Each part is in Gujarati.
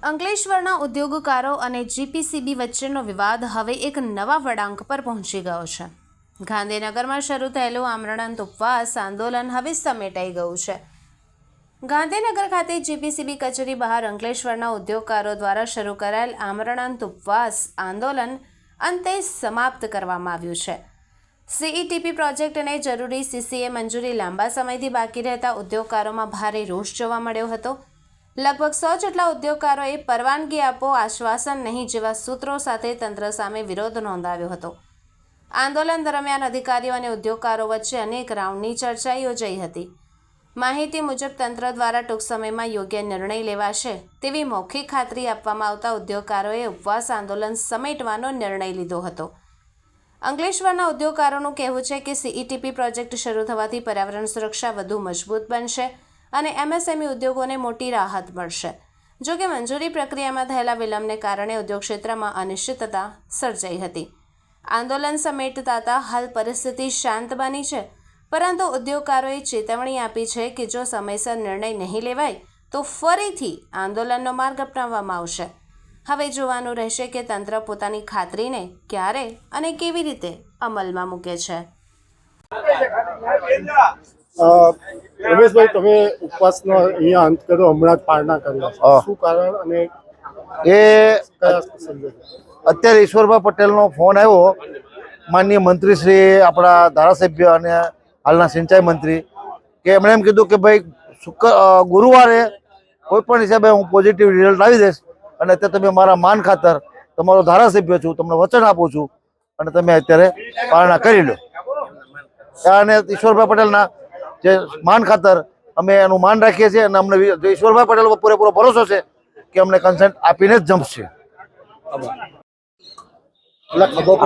અંકલેશ્વરના ઉદ્યોગકારો અને જીપીસીબી વચ્ચેનો વિવાદ હવે એક નવા વળાંક પર પહોંચી ગયો છે। ગાંધીનગરમાં શરૂ થયેલું આમરણાંત ઉપવાસ આંદોલન હવે સમેટાઈ ગયું છે। ગાંધીનગર ખાતે જીપીસીબી કચેરી બહાર અંકલેશ્વરના ઉદ્યોગકારો દ્વારા શરૂ કરાયેલ આમરણાંત ઉપવાસ આંદોલન અંતે સમાપ્ત કરવામાં આવ્યું છે। સીઈટીપી પ્રોજેક્ટ અને જરૂરી સીસીએ મંજૂરી લાંબા સમયથી બાકી રહેતા ઉદ્યોગકારોમાં ભારે રોષ જોવા મળ્યો હતો। લગભગ 100 જેટલા ઉદ્યોગકારોએ પરવાનગી આપો, આશ્વાસન નહીં જેવા સૂત્રો સાથે તંત્ર સામે વિરોધ નોંધાવ્યો હતો। આંદોલન દરમિયાન અધિકારીઓ અને ઉદ્યોગકારો વચ્ચે અનેક રાઉન્ડની ચર્ચા યોજાઈ હતી। માહિતી મુજબ તંત્ર દ્વારા ટૂંક સમયમાં યોગ્ય નિર્ણય લેવાશે તેવી મૌખિક ખાતરી આપવામાં આવતા ઉદ્યોગકારોએ ઉપવાસ આંદોલન સમેટવાનો નિર્ણય લીધો હતો। અંકલેશ્વરના ઉદ્યોગકારોનું કહેવું છે કે સીઈટીપી પ્રોજેક્ટ શરૂ થવાથી પર્યાવરણ સુરક્ષા વધુ મજબૂત બનશે અને એમએસએમઈ ઉદ્યોગોને મોટી રાહત મળશે। જો કે મંજૂરી પ્રક્રિયામાં થયેલા વિલંબને કારણે ઉદ્યોગ ક્ષેત્રમાં અનિશ્ચિતતા સર્જાઈ હતી। આંદોલન સમેટતા હાલ પરિસ્થિતિ શાંત બની છે, પરંતુ ઉદ્યોગકારોએ ચેતવણી આપી છે કે જો સમયસર નિર્ણય નહીં લેવાય તો ફરીથી આંદોલનનો માર્ગ અપનાવવામાં આવશે। હવે જોવાનું રહેશે કે તંત્ર પોતાની ખાતરીને ક્યારે અને કેવી રીતે અમલમાં મૂકે છે। રમેશભાઈ, તમે ઉપવાસનો અહીંયા અંત કર્યો, હમણાં જ પારણા કર્યા, શું કારણ અને એ કયા સંજોગો? અત્યારે ઈશ્વરભાઈ પટેલનો ફોન આવ્યો, માનનીય મંત્રી શ્રી આપણા ધારાસભ્ય અને હાલના સિંચાઈ મંત્રી, કે એમણે એમ કીધું કે ભાઈ ગુરુવારે કોઈ પણ હિસાબે હું પોઝિટિવ રિઝલ્ટ લાવી દઈશ અને તે તમે મારા માન ખાતર તમારો ધારાસભ્ય છું, તમને વચન આપું છું અને તમે અત્યારે પારણા કરી લો। અને ઈશ્વરભાઈ પટેલના જે માન ખાતર અમે એનું માન રાખીએ છીએ અને અમને ઈશ્વરભાઈ પટેલ પર પૂરેપૂરો ભરોસો છે કે અમને કન્સેન્ટ આપીને જ જમશે।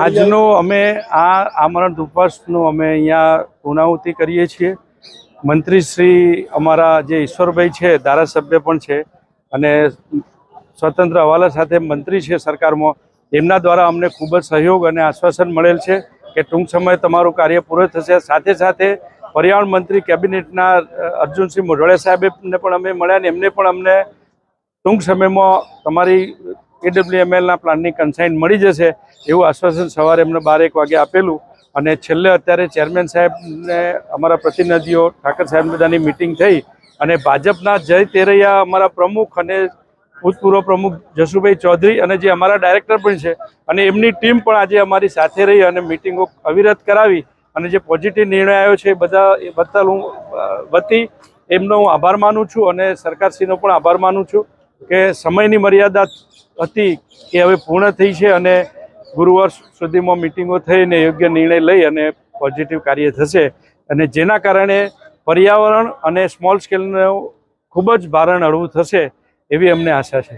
આજનો અમે આ આમરણાંત ઉપવાસનું અમે અહીંયા પૂર્ણાહુતિ કરીએ છીએ। મંત્રી શ્રી અમારા જે ઈશ્વરભાઈ છે, ધારાસભ્ય પણ છે અને સ્વતંત્ર હવાલા સાથે મંત્રી છે સરકારમાં, એમના દ્વારા અમને ખૂબ જ સહયોગ અને આશ્વાસન મળેલ છે કે ટૂંક સમયે તમારું કાર્ય પૂરું થશે। સાથે સાથે પર્યાવરણ મંત્રી કેબિનેટના અર્જુનસિંહ મોઢવાડિયા સાહેબને પણ અમે મળ્યા અને એમને પણ અમને ટૂંક સમયમાં તમારી AWMLના પ્લાનની કન્સાઇન મળી જશે એવું આશ્વાસન સવારે એમને 12-1 વાગે આપેલું। અને છેલ્લે અત્યારે ચેરમેન સાહેબને અમારા પ્રતિનિધિઓ ઠાકર સાહેબ બધાની મિટિંગ થઈ અને ભાજપના જય તેરૈયા અમારા પ્રમુખ અને ભૂતપૂર્વ પ્રમુખ જશુભાઈ ચૌધરી અને જે અમારા ડાયરેક્ટર પણ છે અને એમની ટીમ પણ આજે અમારી સાથે રહી અને મિટિંગો અવિરત કરાવી અને જે પોઝિટિવ નિર્ણય આવ્યો છે એ બધા હું વતી એમનો હું આભાર માનું છું અને સરકારશ્રીનો પણ આભાર માનું છું કે સમયની મર્યાદા હતી એ હવે પૂર્ણ થઈ છે અને ગુરુવાર સુધીમાં મિટિંગો થઈને યોગ્ય નિર્ણય લઈ અને પોઝિટિવ કાર્ય થશે અને જેના કારણે પર્યાવરણ અને સ્મોલ સ્કેલનું ખૂબ જ ભારણ હળવું થશે એવી અમને આશા છે।